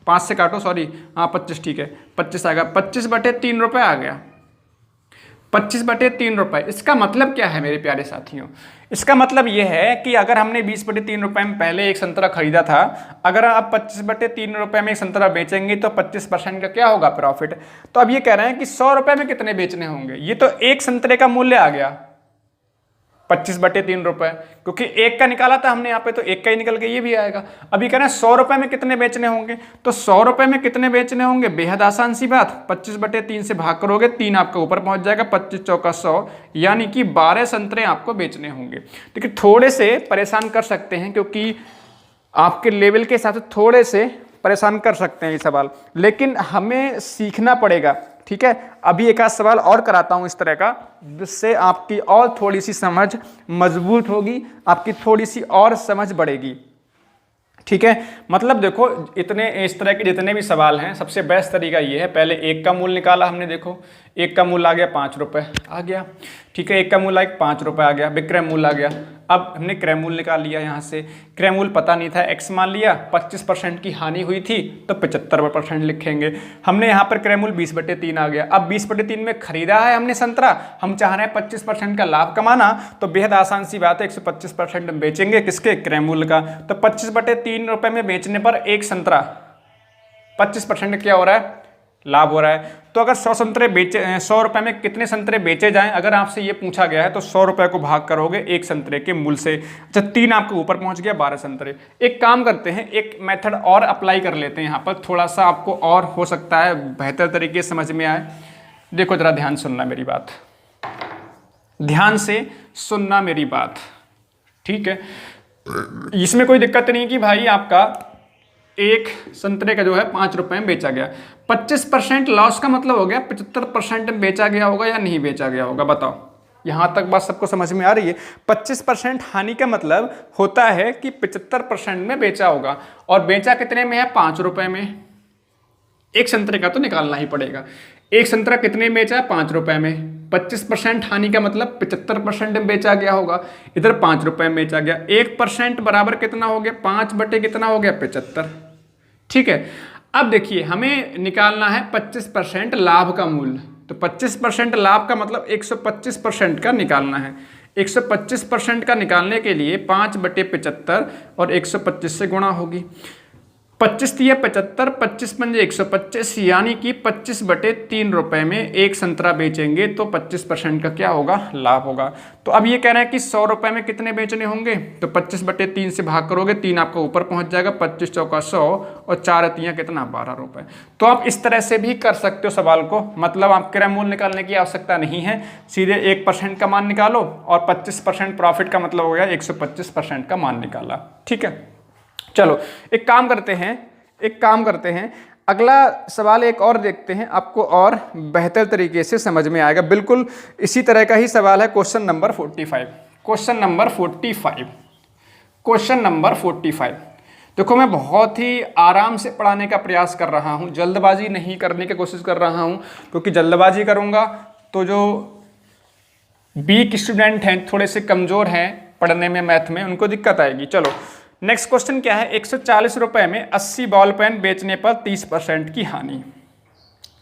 5 से काटो सॉरी, हाँ 25 ठीक है 25 आ गया, 25 बटे 3 रुपये आ गया। 25/3 रुपए। इसका मतलब क्या है मेरे प्यारे साथियों? इसका मतलब ये है कि अगर हमने 20/3 रुपए में पहले एक संतरा खरीदा था, अगर आप 25/3 रुपए में एक संतरा बेचेंगे तो 25% का क्या होगा? प्रॉफिट। तो अब ये कह रहे हैं कि 100 रुपए में कितने बेचने होंगे? ये तो एक संतरे का मूल्य आ गया 25/3 रुपए, क्योंकि एक का निकाला था हमने यहाँ पे, तो एक का ही निकल के ये भी आएगा। अभी कह रहे हैं 100 रुपए में कितने बेचने होंगे, तो 100 रुपए में कितने बेचने होंगे? बेहद आसान सी बात, 25/3 से भाग करोगे, 3 आपका ऊपर पहुंच जाएगा, 25 चौका 100, यानी कि 12 संतरे आपको बेचने होंगे। देखिए थोड़े से परेशान कर सकते हैं, क्योंकि आपके लेवल के हिसाब से थोड़े से परेशान कर सकते हैं ये सवाल, लेकिन हमें सीखना पड़ेगा। ठीक है, अभी एक आध सवाल और कराता हूं इस तरह का, जिससे आपकी और थोड़ी सी समझ मजबूत होगी, आपकी थोड़ी सी और समझ बढ़ेगी। ठीक है, मतलब देखो इतने इस तरह के जितने भी सवाल हैं, सबसे बेस्ट तरीका ये है, पहले एक का मूल्य निकाला हमने, देखो एक का मूल्य आ गया 5 रुपए आ गया। ठीक है, एक का मूल्य 5 रुपए आ गया, विक्रय मूल्य आ गया। अब हमने क्रय मूल्य निकाल लिया, यहाँ से क्रय मूल्य पता नहीं था, x मान लिया, 25% की हानि हुई थी तो 75% लिखेंगे। हमने यहाँ पर क्रय मूल्य 20/3 आ गया। अब 20/3 में खरीदा है हमने संतरा, हम चाह रहे हैं 25% का लाभ कमाना, तो बेहद आसान सी बात है, 125% बेचेंगे किसके? क्रय मूल्य का। तो 25/3 रुपए में बेचने पर एक संतरा 25% क्या हो रहा है? लाभ हो रहा है। तो अगर 100 संतरे बेचे, 100 रुपए में कितने संतरे बेचे जाएं, अगर आपसे ये पूछा गया है, तो 100 रुपए को भाग करोगे एक संतरे के मूल्य से। अच्छा 3 आपके ऊपर पहुंच गया, 12 संतरे। एक काम करते हैं, एक मेथड और अप्लाई कर लेते हैं यहाँ पर, थोड़ा सा आपको और हो सकता है बेहतर तरीके से समझ में आए। देखो जरा ध्यान सुनना मेरी बात, ध्यान से सुनना मेरी बात। ठीक है, इसमें कोई दिक्कत नहीं कि भाई आपका एक संतरे का जो है 5 रुपए में बेचा गया, 25% लॉस का मतलब हो गया 75% में बेचा गया होगा या नहीं बेचा गया होगा? बताओ, यहां तक बात सबको समझ में आ रही है? 25% हानि का मतलब होता है कि 75% में बेचा होगा, और बेचा कितने में है? 5 रुपए में। एक संतरे का तो निकालना ही पड़ेगा, एक संतरा कितने में बेचा है? 5 रुपए में। 25% हानि का मतलब 75% में बेचा गया होगा, इधर 5 रुपए में बेचा गया। 1% बराबर कितना हो गया? 5 बटे कितना हो गया? 75। ठीक है, अब देखिए हमें निकालना है 25% लाभ का मूल्य, तो 25% लाभ का मतलब 125% का निकालना है। 125% का निकालने के लिए 5/75 और 125 से गुणा होगी। 25 दिया 75, 25 पंजे 125, यानी कि 25/3 रुपए में एक संतरा बेचेंगे तो 25% का क्या होगा? लाभ होगा। तो अब ये कह रहे हैं कि 100 रुपए में कितने बेचने होंगे, तो 25/3 से भाग करोगे, 3 आपका ऊपर पहुंच जाएगा, 25 चौका 100 और 4 तियां कितना? 12 रुपए। तो आप इस तरह से भी कर सकते हो सवाल को, मतलब आप क्रय मूल्य निकालने की आवश्यकता नहीं है, सीधे 1% का मान निकालो और 25% प्रॉफिट का मतलब हो गया 125% का मान निकाला। ठीक है, चलो एक काम करते हैं, अगला सवाल एक और देखते हैं, आपको और बेहतर तरीके से समझ में आएगा। बिल्कुल इसी तरह का ही सवाल है, क्वेश्चन नंबर 45। देखो मैं बहुत ही आराम से पढ़ाने का प्रयास कर रहा हूं, जल्दबाजी नहीं करने की कोशिश कर रहा हूं, क्योंकि जल्दबाजी करूंगा तो जो वीक स्टूडेंट हैं, थोड़े से कमजोर हैं पढ़ने में, मैथ में, उनको दिक्कत आएगी। चलो नेक्स्ट क्वेश्चन क्या है? 140 रुपए में 80 बॉल पेन बेचने पर 30% की हानि।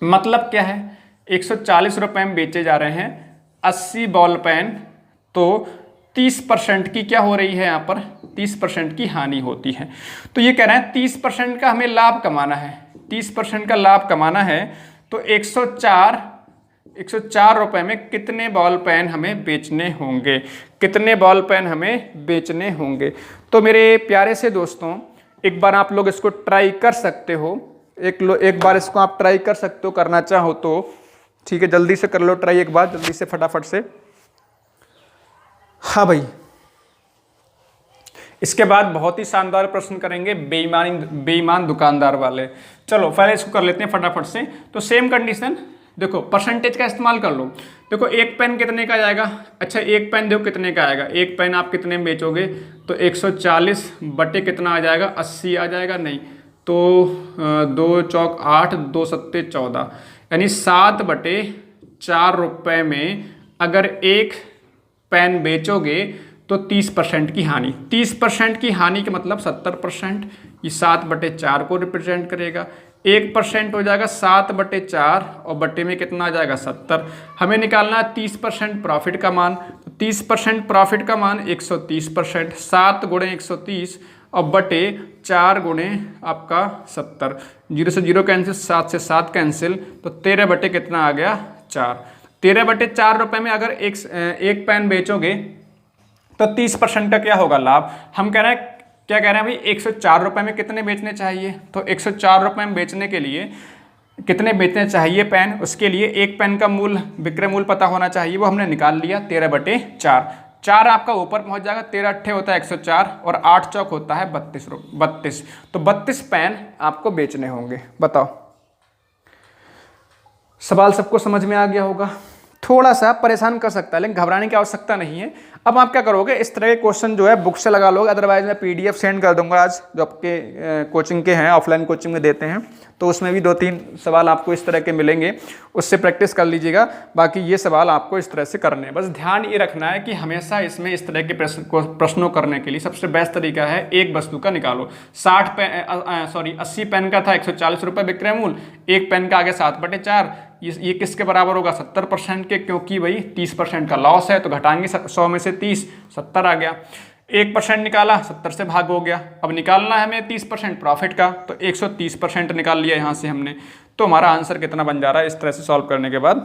मतलब क्या है? 140 रुपए में बेचे जा रहे हैं 80 बॉल पेन, तो 30% की क्या हो रही है यहाँ पर? 30% की हानि होती है। तो ये कह रहे हैं 30% का हमें लाभ कमाना है, 30% का लाभ कमाना है, तो 104 रुपए में कितने बॉल पेन हमें बेचने होंगे? कितने बॉल पेन हमें बेचने होंगे? तो मेरे प्यारे से दोस्तों, एक बार आप लोग इसको ट्राई कर सकते हो, एक बार इसको आप ट्राई कर सकते हो, करना चाहो तो। ठीक है, जल्दी से कर लो ट्राई एक बार, जल्दी से फटाफट से। हाँ भाई, इसके बाद बहुत ही शानदार प्रश्न करेंगे बेईमान दुकानदार वाले। चलो पहले इसको कर लेते हैं फटाफट से। तो सेम कंडीशन, देखो परसेंटेज का इस्तेमाल कर लो। देखो एक पेन कितने का जाएगा? अच्छा एक पेन देखो कितने का आएगा, एक पेन आप कितने में बेचोगे? तो 140 बटे कितना आ जाएगा? 80 आ जाएगा, नहीं तो 2 चौक 8, 2 सत्ते 14, यानी 7/4 रुपए में अगर एक पेन बेचोगे तो 30% की हानि। 30% की हानि का मतलब 70%, ये 7/4 को रिप्रेजेंट करेगा। 1% हो जाएगा 7/4 और बट्टे में कितना आ जाएगा 70। हमें निकालना है 30% प्रॉफिट का मान। तो 30% प्रॉफिट का मान 130%, 7 गुणे 130 और बटे 4 गुणे आपका 70। 0 से 0 कैंसिल, 7 से 7 कैंसिल, तो 13 बटे कितना आ गया 4। 13/4 रुपये में अगर एक पेन बेचोगे तो 30% का क्या होगा लाभ। हम कह रहे हैं, क्या कह रहे हैं भाई, 104 रुपये में कितने बेचने चाहिए। तो 104 रुपये में बेचने के लिए कितने बेचने चाहिए पेन, उसके लिए एक पेन का मूल विक्रय मूल्य पता होना चाहिए, वो हमने निकाल लिया 13/4। 4 आपका ऊपर पहुंच जाएगा, 13 अट्ठे होता है 104 और 8 चौक होता है 32। तो 32 पेन आपको बेचने होंगे। बताओ, सवाल सबको समझ में आ गया होगा। थोड़ा सा परेशान कर सकता है लेकिन घबराने की आवश्यकता नहीं है। अब आप क्या करोगे, इस तरह के क्वेश्चन जो है बुक से लगा लोगे, अदरवाइज मैं PDF सेंड कर दूंगा आज, जो आपके कोचिंग के हैं, ऑफलाइन कोचिंग में देते हैं, तो उसमें भी 2-3 सवाल आपको इस तरह के मिलेंगे, उससे प्रैक्टिस कर लीजिएगा। बाकी ये सवाल आपको इस तरह से करने हैं। बस ध्यान ये रखना है कि हमेशा इसमें इस तरह के प्रश्नों करने के लिए सबसे बेस्ट तरीका है एक वस्तु का निकालो। 80 पेन का था 140 रुपये विक्रय मूल्य, एक पेन का आ गया 7/4, ये किसके बराबर होगा 70% के, क्योंकि भाई 30% का लॉस है तो घटाएंगे 100 में से 30, 70 आ गया। 1% निकाला, 70 से भाग हो गया। अब निकालना है हमें 30% प्रॉफिट का, तो 130% निकाल लिया यहाँ से हमने। तो हमारा आंसर कितना बन जा रहा है इस तरह से सॉल्व करने के बाद,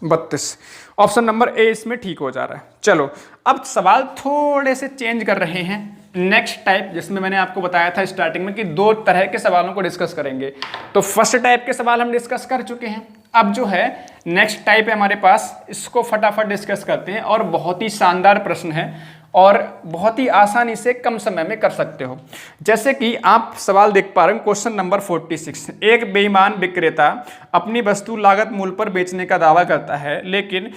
32। ऑप्शन नंबर ए इसमें ठीक हो जा रहा है। चलो अब सवाल थोड़े से चेंज कर रहे हैं। नेक्स्ट टाइप, जिसमें मैंने आपको बताया था स्टार्टिंग में कि 2 तरह के सवालों को डिस्कस करेंगे। तो फर्स्ट टाइप के सवाल हम डिस्कस कर चुके हैं। अब जो है नेक्स्ट टाइप है हमारे पास, इसको फटाफट डिस्कस करते हैं। और बहुत ही शानदार प्रश्न है और बहुत ही आसानी से कम समय में कर सकते हो। जैसे कि आप सवाल देख पा रहे हो, क्वेश्चन नंबर 46। एक बेईमान विक्रेता अपनी वस्तु लागत मूल्य पर बेचने का दावा करता है, लेकिन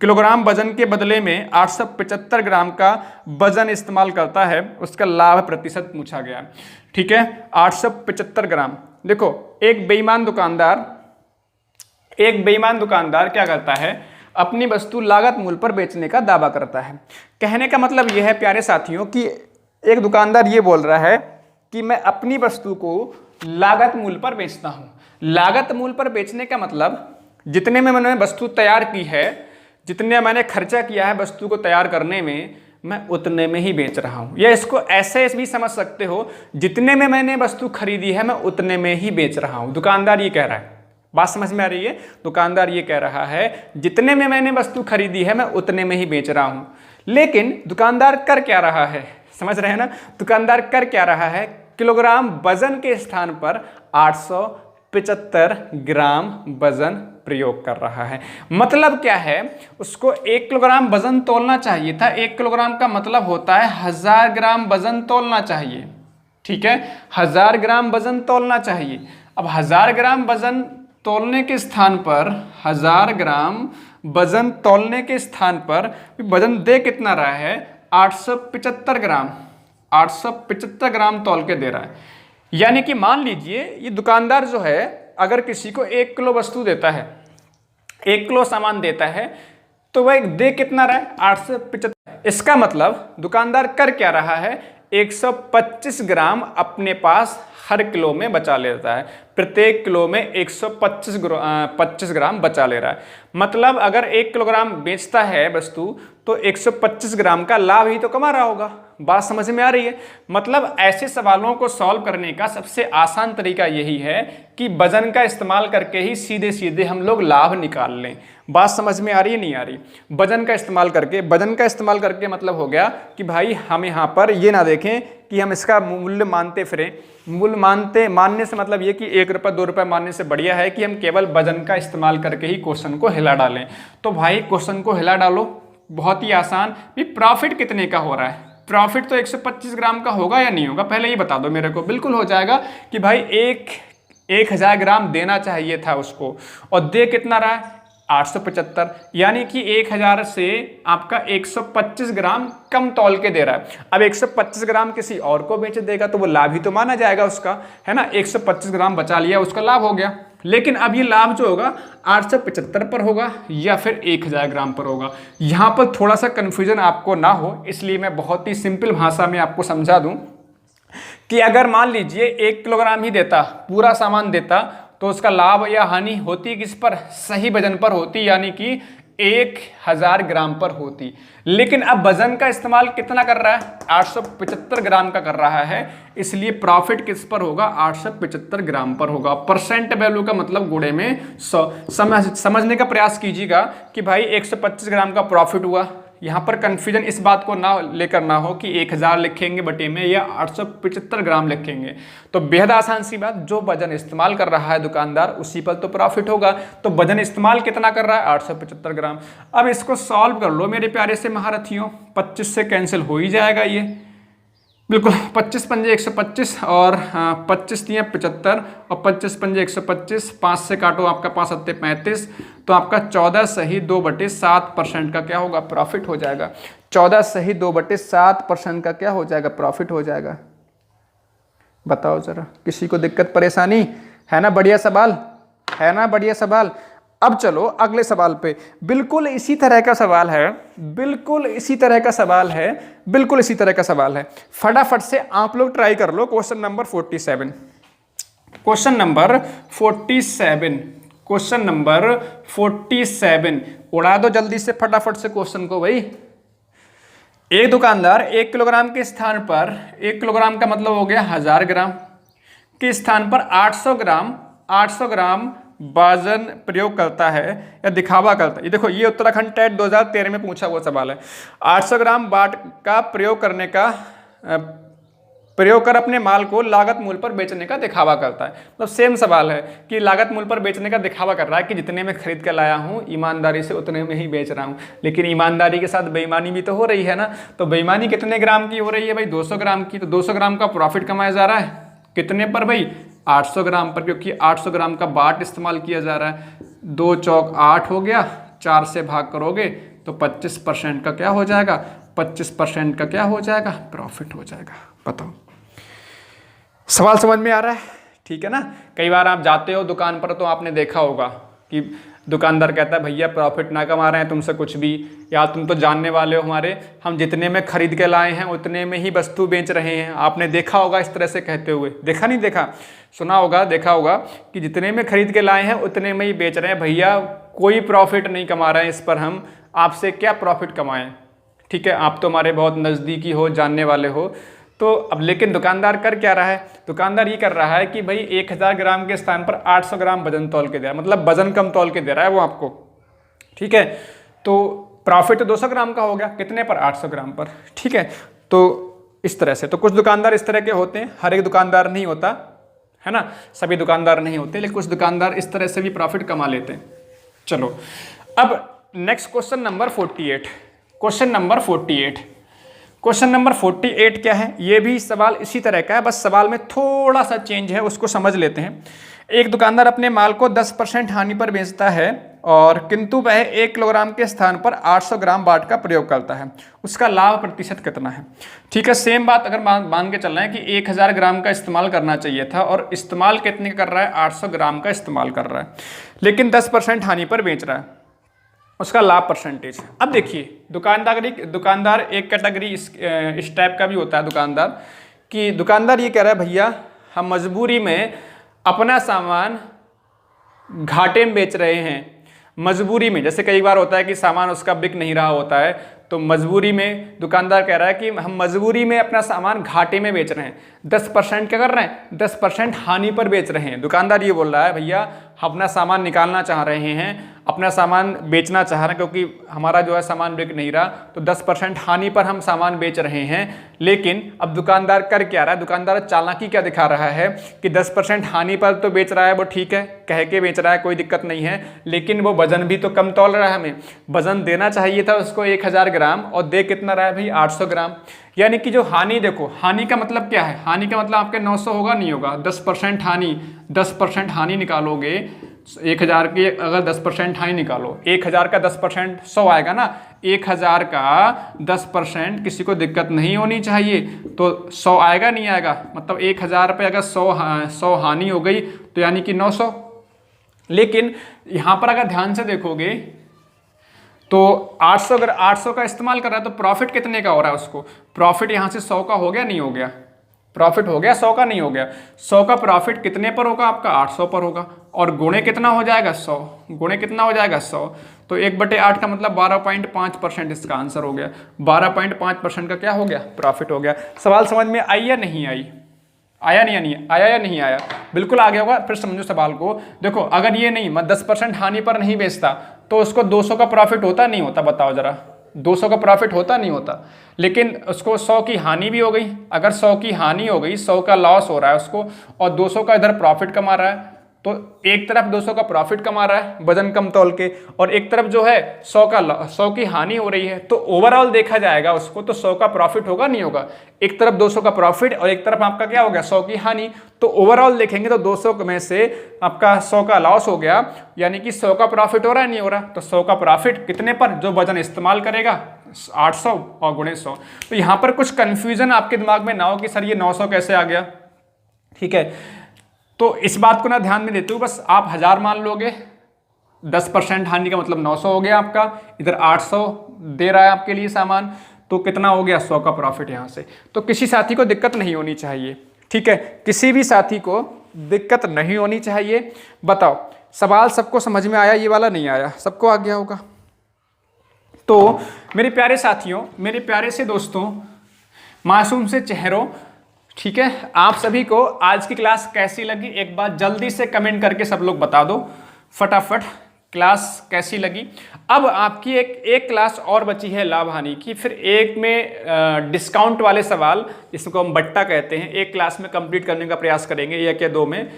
किलोग्राम वजन के बदले में 875 ग्राम का वजन इस्तेमाल करता है। उसका लाभ प्रतिशत पूछा गया। ठीक है, 875 ग्राम। देखो, एक बेईमान दुकानदार क्या करता है, अपनी वस्तु लागत मूल्य पर बेचने का दावा करता है। कहने का मतलब यह है प्यारे साथियों कि एक दुकानदार ये बोल रहा है कि मैं अपनी वस्तु को लागत मूल्य पर बेचता हूँ। लागत मूल्य पर बेचने का मतलब जितने में मैंने वस्तु तैयार की है, जितने मैंने खर्चा किया है वस्तु को तैयार करने में, मैं उतने में ही बेच रहा हूँ। या इसको ऐसे भी समझ सकते हो, जितने में मैंने वस्तु खरीदी है मैं उतने में ही बेच रहा हूँ। दुकानदार ये कह रहा है, बात समझ में आ रही है। दुकानदार ये कह रहा है जितने में मैंने वस्तु खरीदी है मैं उतने में ही बेच रहा हूँ। लेकिन दुकानदार कर क्या रहा है, समझ रहे हैं ना। दुकानदार कर क्या रहा है, किलोग्राम वजन के स्थान पर 875 ग्राम वजन प्रयोग कर रहा है। मतलब क्या है, उसको 1 किलोग्राम वजन तोलना चाहिए था। 1 किलोग्राम का मतलब होता है 1000 ग्राम वजन तोलना चाहिए। ठीक है, 1000 ग्राम वजन तोलना चाहिए। अब 1000 ग्राम वजन तोलने के स्थान पर 1000 ग्राम वजन तोलने के स्थान पर वजन दे कितना रहा है, 875 ग्राम। 875 ग्राम तोल के दे रहा है। यानी कि मान लीजिए ये दुकानदार जो है, अगर किसी को 1 किलो वस्तु देता है, 1 किलो सामान देता है, तो वह दे कितना रहा है, 875। इसका मतलब दुकानदार कर क्या रहा है, 125 ग्राम अपने पास हर किलो में बचा लेता है। प्रत्येक किलो में 125 ग्राम बचा ले रहा है। मतलब अगर 1 किलोग्राम बेचता है वस्तु तो 125 ग्राम का लाभ ही तो कमा रहा होगा। बात समझ में आ रही है। मतलब ऐसे सवालों को सॉल्व करने का सबसे आसान तरीका यही है कि वजन का इस्तेमाल करके ही सीधे सीधे हम लोग लाभ निकाल लें। बात समझ में आ रही है, नहीं आ रही। वजन का इस्तेमाल करके मतलब हो गया कि भाई हम यहाँ पर ये ना देखें कि हम इसका मूल्य मानते फिरें। मूल्य मानने से मतलब ये कि 1 रुपये 2 रुपये मानने से बढ़िया है कि हम केवल वजन का इस्तेमाल करके ही क्वेश्चन को हिला डालें। तो भाई क्वेश्चन को हिला डालो, बहुत ही आसान। भी प्रॉफिट कितने का हो रहा है, प्रॉफिट तो 125 ग्राम का होगा या नहीं होगा, पहले ये बता दो मेरे को। बिल्कुल हो जाएगा कि भाई 1000 ग्राम देना चाहिए था उसको, और दे कितना रहा है, 875। यानी कि 1000 से आपका 125 ग्राम कम तौल के दे रहा है। अब 125 ग्राम किसी और को बेच देगा तो वो लाभ ही तो माना जाएगा उसका, है ना। 125 ग्राम बचा लिया, उसका लाभ हो गया। लेकिन अब ये लाभ जो होगा 875 पर होगा या फिर 1000 ग्राम पर होगा। यहाँ पर थोड़ा सा कन्फ्यूजन आपको ना हो, इसलिए मैं बहुत ही सिंपल भाषा में आपको समझा दूँ कि अगर मान लीजिए 1 किलोग्राम ही देता, पूरा सामान देता, तो उसका लाभ या हानि होती किस पर, सही वजन पर होती, यानी कि 1000 ग्राम पर होती। लेकिन अब वजन का इस्तेमाल कितना कर रहा है, 875 ग्राम का कर रहा है, इसलिए प्रॉफिट किस पर होगा, 875 ग्राम पर होगा। परसेंट वैल्यू का मतलब गुणे में 100। समझने का प्रयास कीजिएगा कि भाई 125 ग्राम का प्रॉफिट हुआ। यहाँ पर कंफ्यूजन इस बात को ना लेकर ना हो कि 1000 लिखेंगे बटे में या 875 ग्राम लिखेंगे। तो बेहद आसान सी बात, जो वजन इस्तेमाल कर रहा है दुकानदार उसी पर तो प्रॉफिट होगा। तो वजन इस्तेमाल कितना कर रहा है, 875 ग्राम। अब इसको सॉल्व कर लो मेरे प्यारे से महारथियों, 25 से कैंसिल हो ही जाएगा ये, बिल्कुल। 25 पंजे 125 और 25 दिए 75 और 25 पंजे 125, 5 से काटो आपका 5 सत्ते 35, तो आपका 14 सही 2/7% का क्या होगा, प्रॉफिट हो जाएगा। 14 सही 2/7% का क्या हो जाएगा, प्रॉफिट हो जाएगा। बताओ जरा, किसी को दिक्कत परेशानी है ना? बढ़िया सवाल है ना, बढ़िया सवाल। अब चलो अगले सवाल पे, बिल्कुल इसी तरह का सवाल है, बिल्कुल इसी तरह का सवाल है, बिल्कुल इसी तरह का सवाल है। फटाफट से आप लोग ट्राई कर लो। Question number 47, question number 47, question number 47 उड़ा दो जल्दी से फटाफट से क्वेश्चन को भाई। एक दुकानदार 1 किलोग्राम के स्थान पर, 1 किलोग्राम का मतलब हो गया 1000 ग्राम के स्थान पर 800 ग्राम वजन प्रयोग करता है या दिखावा करता है। ये देखो, ये उत्तराखंड टेट 2013 में पूछा हुआ सवाल है। 800 ग्राम बाट का प्रयोग करने का प्रयोग कर अपने माल को लागत मूल्य पर बेचने का दिखावा करता है। मतलब सेम सवाल है कि लागत मूल्य पर बेचने का दिखावा कर रहा है कि जितने में खरीद कर लाया हूँ ईमानदारी से उतने में ही बेच रहा हूँ। लेकिन ईमानदारी के साथ बेईमानी भी तो हो रही है ना। तो बेईमानी कितने ग्राम की हो रही है भाई, 200 ग्राम की। तो 200 ग्राम का प्रॉफिट कमाया जा रहा है कितने पर भाई, 800 ग्राम पर, क्योंकि 800 ग्राम का बाट इस्तेमाल किया जा रहा है। 2 चौक 8 हो गया, 4 से भाग करोगे तो 25% का क्या हो जाएगा, 25% का क्या हो जाएगा, प्रॉफिट हो जाएगा। बताओ, सवाल समझ में आ रहा है? ठीक है ना। कई बार आप जाते हो दुकान पर तो आपने देखा होगा कि दुकानदार कहता है भैया प्रॉफिट ना कमा रहे हैं तुमसे कुछ भी, या तुम तो जानने वाले हो हमारे, हम जितने में खरीद के लाए हैं उतने में ही वस्तु बेच रहे हैं। आपने देखा होगा इस तरह से कहते हुए, देखा नहीं देखा, सुना होगा, देखा होगा कि जितने में खरीद के लाए हैं उतने में ही बेच रहे हैं भैया, कोई प्रॉफिट नहीं कमा रहे हैं इस पर, हम आपसे क्या प्रॉफिट कमाएं। ठीक है, आप तो हमारे बहुत नज़दीकी हो, जानने वाले हो। तो अब लेकिन दुकानदार कर क्या रहा है, दुकानदार ये कर रहा है कि भाई 1000 ग्राम के स्थान पर 800 ग्राम वजन तौल के दे रहा है, मतलब वजन कम तौल के दे रहा है वो आपको। ठीक है, तो प्रॉफिट तो 200 ग्राम का हो गया, कितने पर, 800 ग्राम पर। ठीक है, तो इस तरह से, तो कुछ दुकानदार इस तरह के होते हैं, हर एक दुकानदार नहीं होता है ना, सभी दुकानदार नहीं होते, लेकिन कुछ दुकानदार इस तरह से भी प्रॉफिट कमा लेते हैं। चलो अब next question number 48, question number 48, question number 48 क्या है, ये भी सवाल इसी तरह का है, बस सवाल में थोड़ा सा चेंज है, उसको समझ लेते हैं। एक दुकानदार अपने माल को 10% हानि पर बेचता है और किंतु वह 1 किलोग्राम के स्थान पर 800 ग्राम बाट का प्रयोग करता है, उसका लाभ प्रतिशत कितना है। ठीक है, सेम बात अगर मान के चल रहे हैं कि 1000 ग्राम का इस्तेमाल करना चाहिए था और इस्तेमाल कितने कर रहा है, 800 ग्राम का इस्तेमाल कर रहा है, लेकिन 10% हानि पर बेच रहा है, उसका लाभ परसेंटेज। अब देखिए, दुकानदार एक कैटेगरी इस टाइप का भी होता है दुकानदार, कि दुकानदार ये कह रहा है भैया हम मजबूरी में अपना सामान घाटे में बेच रहे हैं, मजबूरी में। जैसे कई बार होता है कि सामान उसका बिक नहीं रहा होता है, तो मजबूरी में दुकानदार कह रहा है कि हम मजबूरी में अपना सामान घाटे में बेच रहे हैं। 10% क्या कर रहे हैं, 10% हानि पर बेच रहे हैं। दुकानदार ये बोल रहा है भैया हम अपना सामान निकालना चाह रहे हैं, अपना सामान बेचना चाह रहे हैं, क्योंकि हमारा जो है सामान बिक नहीं रहा, तो 10% हानि पर हम सामान बेच रहे हैं। लेकिन अब दुकानदार कर क्या रहा है, दुकानदार चालाकी क्या दिखा रहा है कि 10% हानि पर तो बेच रहा है, वो ठीक है, कह के बेच रहा है, कोई दिक्कत नहीं है, लेकिन वो वजन भी तो कम तौल रहा है। हमें वजन देना चाहिए था उसको 1000 ग्राम और दे कितना रहा है भाई, 800 ग्राम। यानी कि जो हानि, देखो हानि का मतलब क्या है, हानि का मतलब आपके 900 होगा, नहीं होगा, 10% हानि, 10% हानि निकालोगे 1000 की, अगर 10% हानि निकालो, 1000 का 10% 100 आएगा ना, 1000 का 10% किसी को दिक्कत नहीं होनी चाहिए, तो 100 आएगा नहीं आएगा, मतलब 1000 पे अगर 100 हानि हो गई तो यानी कि 900। लेकिन यहाँ पर अगर ध्यान से देखोगे तो 800, अगर 800 का इस्तेमाल कर रहा है तो प्रॉफिट कितने का हो रहा है उसको, प्रॉफिट यहाँ से 100 का हो गया, नहीं हो गया, प्रॉफिट हो गया 100 का, नहीं हो गया। 100 का प्रॉफिट कितने पर होगा आपका, 800 पर होगा। और गुणे कितना हो जाएगा 100, गुणे कितना हो जाएगा 100, तो 1/8 का मतलब 12.5% इसका आंसर हो गया। 12.5% का क्या हो गया, प्रॉफिट हो गया। सवाल समझ में आई या नहीं आई, आया नहीं, नहीं आया या नहीं आया, बिल्कुल आ गया होगा। फिर समझो सवाल को, देखो अगर ये नहीं, मैं 10% हानि पर नहीं बेचता तो उसको 200 का प्रॉफिट होता नहीं होता, बताओ जरा, 200 का प्रॉफिट होता नहीं होता। लेकिन उसको 100 की हानि भी हो गई। अगर 100 की हानि हो गई, 100 का लॉस हो रहा है उसको, और 200 का इधर प्रॉफिट कमा रहा है, तो एक तरफ 200 का प्रॉफिट कमा रहा है वजन कम तौल के, और एक तरफ जो है 100 की हानि हो रही है, तो ओवरऑल देखा जाएगा उसको तो 100 का प्रॉफिट होगा नहीं होगा। एक तरफ 200 का प्रॉफिट और एक तरफ आपका क्या हो गया 100 की हानि, तो ओवरऑल देखेंगे तो 200 में से आपका 100 का लॉस हो गया, यानी कि 100 का प्रॉफिट हो रहा है नहीं हो रहा। तो 100 का प्रॉफिट कितने पर, जो वजन इस्तेमाल करेगा 800 और गुणे 100। तो यहाँ पर कुछ कंफ्यूजन आपके दिमाग में ना हो कि सर ये 900 कैसे आ गया, ठीक है। तो इस बात को ना ध्यान में देते हुए बस आप 1000 मान लोगे, 10% हानि का मतलब 900 हो गया आपका, इधर 800 दे रहा है आपके लिए सामान, तो कितना हो गया 100 का प्रॉफिट यहाँ से। तो किसी साथी को दिक्कत नहीं होनी चाहिए, ठीक है, किसी भी साथी को दिक्कत नहीं होनी चाहिए। बताओ सवाल सबको समझ में आया, ये वाला नहीं आया, सबको आ गया होगा। तो मेरे प्यारे साथियों, मेरे प्यारे से दोस्तों, मासूम से चेहरों, ठीक है, आप सभी को आज की क्लास कैसी लगी एक बार जल्दी से कमेंट करके सब लोग बता दो फटाफट, क्लास कैसी लगी। अब आपकी एक क्लास और बची है लाभ हानि की, फिर एक में डिस्काउंट वाले सवाल जिसको हम बट्टा कहते हैं, एक क्लास में कंप्लीट करने का प्रयास करेंगे, एक या दो में।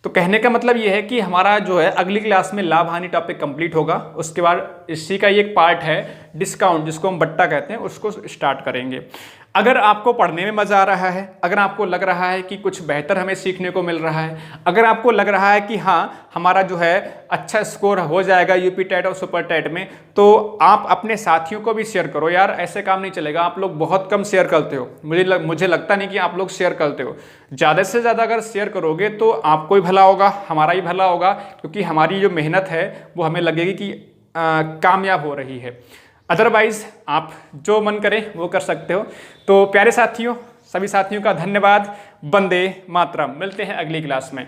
तो कहने का मतलब ये है कि हमारा जो है अगली क्लास में लाभ हानि टॉपिक कंप्लीट होगा, उसके बाद इसी का एक पार्ट है डिस्काउंट जिसको हम बट्टा कहते हैं, उसको स्टार्ट करेंगे। अगर आपको पढ़ने में मज़ा आ रहा है, अगर आपको लग रहा है कि कुछ बेहतर हमें सीखने को मिल रहा है, अगर आपको लग रहा है कि हाँ हमारा जो है अच्छा स्कोर हो जाएगा यूपी टेट और सुपर टेट में, तो आप अपने साथियों को भी शेयर करो यार, ऐसे काम नहीं चलेगा। आप लोग बहुत कम शेयर करते हो, मुझे लगता नहीं कि आप लोग शेयर करते हो। ज़्यादा से ज़्यादा अगर शेयर करोगे तो आपको ही भला होगा, हमारा ही भला होगा, क्योंकि हमारी जो मेहनत है वो हमें लगेगी कि कामयाब हो रही है। अदरवाइज आप जो मन करे वो कर सकते हो। तो प्यारे साथियों, सभी साथियों का धन्यवाद। वंदे मातरम। मिलते हैं अगली क्लास में।